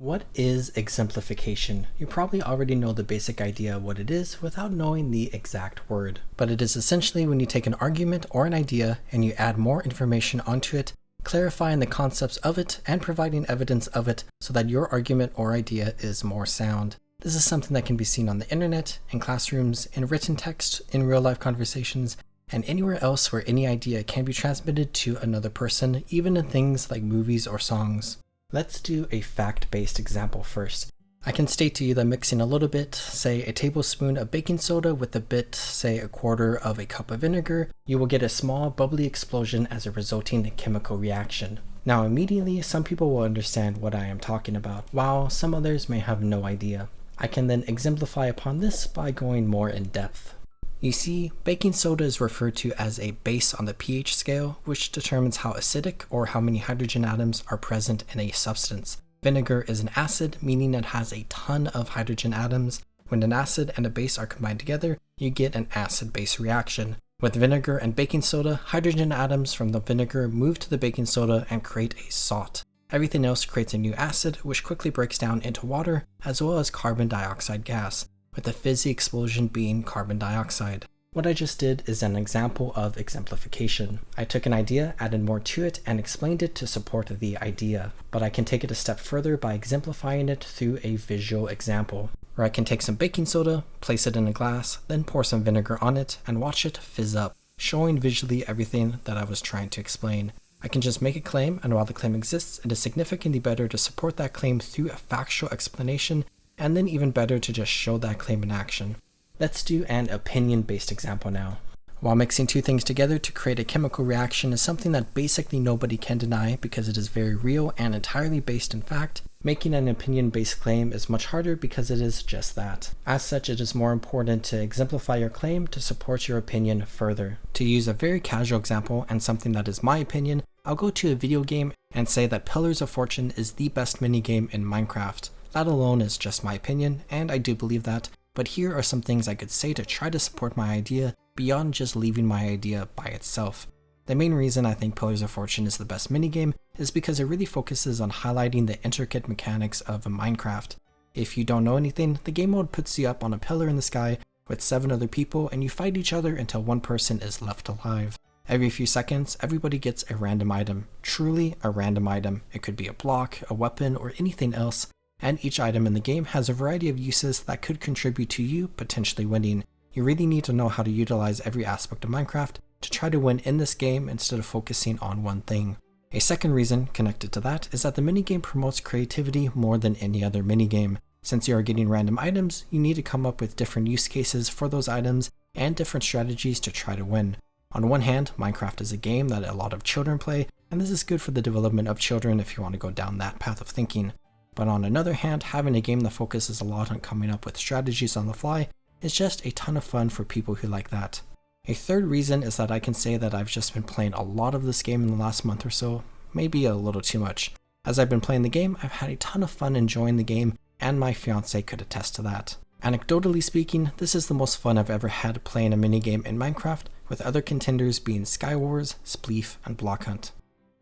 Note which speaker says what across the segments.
Speaker 1: What is exemplification? You probably already know the basic idea of what it is without knowing the exact word. But it is essentially when you take an argument or an idea and you add more information onto it, clarifying the concepts of it and providing evidence of it so that your argument or idea is more sound. This is something that can be seen on the internet, in classrooms, in written text, in real-life conversations, and anywhere else where any idea can be transmitted to another person, even in things like movies or songs. Let's do a fact-based example first. I can state to you that mixing a little bit, say a tablespoon of baking soda with a bit, say a quarter of a cup of vinegar, you will get a small bubbly explosion as a resulting chemical reaction. Now immediately, some people will understand what I am talking about, while some others may have no idea. I can then exemplify upon this by going more in depth. You see, baking soda is referred to as a base on the pH scale, which determines how acidic or how many hydrogen atoms are present in a substance. Vinegar is an acid, meaning it has a ton of hydrogen atoms. When an acid and a base are combined together, you get an acid-base reaction. With vinegar and baking soda, hydrogen atoms from the vinegar move to the baking soda and create a salt. Everything else creates a new acid, which quickly breaks down into water, as well as carbon dioxide gas, with the fizzy explosion being carbon dioxide. What I just did is an example of exemplification. I took an idea, added more to it, and explained it to support the idea. But I can take it a step further by exemplifying it through a visual example, where I can take some baking soda, place it in a glass, then pour some vinegar on it, and watch it fizz up, showing visually everything that I was trying to explain. I can just make a claim, and while the claim exists, it is significantly better to support that claim through a factual explanation, and then even better to just show that claim in action. Let's do an opinion-based example now. While mixing two things together to create a chemical reaction is something that basically nobody can deny because it is very real and entirely based in fact, making an opinion-based claim is much harder because it is just that. As such, it is more important to exemplify your claim to support your opinion further. To use a very casual example and something that is my opinion, I'll go to a video game and say that Pillars of Fortune is the best minigame in Minecraft. That alone is just my opinion, and I do believe that, but here are some things I could say to try to support my idea beyond just leaving my idea by itself. The main reason I think Pillars of Fortune is the best minigame is because it really focuses on highlighting the intricate mechanics of Minecraft. If you don't know anything, the game mode puts you up on a pillar in the sky with 7 other people and you fight each other until one person is left alive. Every few seconds, everybody gets a random item. Truly a random item. It could be a block, a weapon, or anything else. And each item in the game has a variety of uses that could contribute to you potentially winning. You really need to know how to utilize every aspect of Minecraft to try to win in this game instead of focusing on one thing. A second reason connected to that is that the minigame promotes creativity more than any other minigame. Since you are getting random items, you need to come up with different use cases for those items and different strategies to try to win. On one hand, Minecraft is a game that a lot of children play, and this is good for the development of children if you want to go down that path of thinking. But on another hand, having a game that focuses a lot on coming up with strategies on the fly is just a ton of fun for people who like that. A third reason is that I can say that I've just been playing a lot of this game in the last month or so, maybe a little too much. As I've been playing the game, I've had a ton of fun enjoying the game, and my fiance could attest to that. Anecdotally speaking, this is the most fun I've ever had playing a minigame in Minecraft, with other contenders being Skywars, Spleef, and Block Hunt.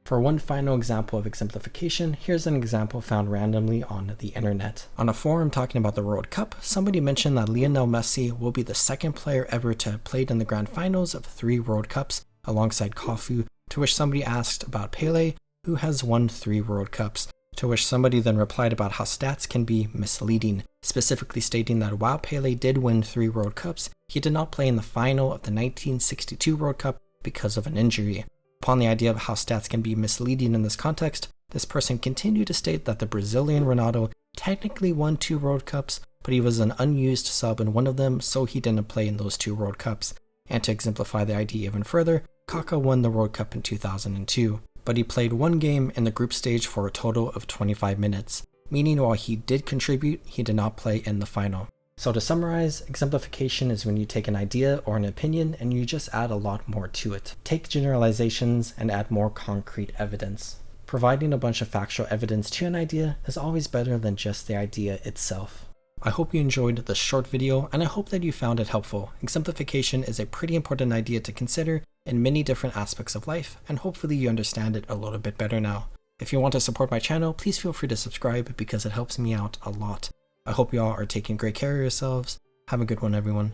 Speaker 1: For one final example of exemplification, here's an example found randomly on the internet. On a forum talking about the World Cup, somebody mentioned that Lionel Messi will be the second player ever to have played in the grand finals of 3 World Cups alongside Cafu, to which somebody asked about Pele, who has won 3 World Cups, to which somebody then replied about how stats can be misleading, specifically stating that while Pele did win 3 World Cups, he did not play in the final of the 1962 World Cup because of an injury. Upon the idea of how stats can be misleading in this context, this person continued to state that the Brazilian Ronaldo technically won 2 World Cups, but he was an unused sub in one of them, so he didn't play in those 2 World Cups. And to exemplify the idea even further, Kaká won the World Cup in 2002, but he played 1 game in the group stage for a total of 25 minutes, meaning while he did contribute, he did not play in the final. So to summarize, exemplification is when you take an idea or an opinion and you just add a lot more to it. Take generalizations and add more concrete evidence. Providing a bunch of factual evidence to an idea is always better than just the idea itself. I hope you enjoyed this short video, and I hope that you found it helpful. Exemplification is a pretty important idea to consider in many different aspects of life, and hopefully you understand it a little bit better now. If you want to support my channel, please feel free to subscribe because it helps me out a lot. I hope you all are taking great care of yourselves. Have a good one, everyone.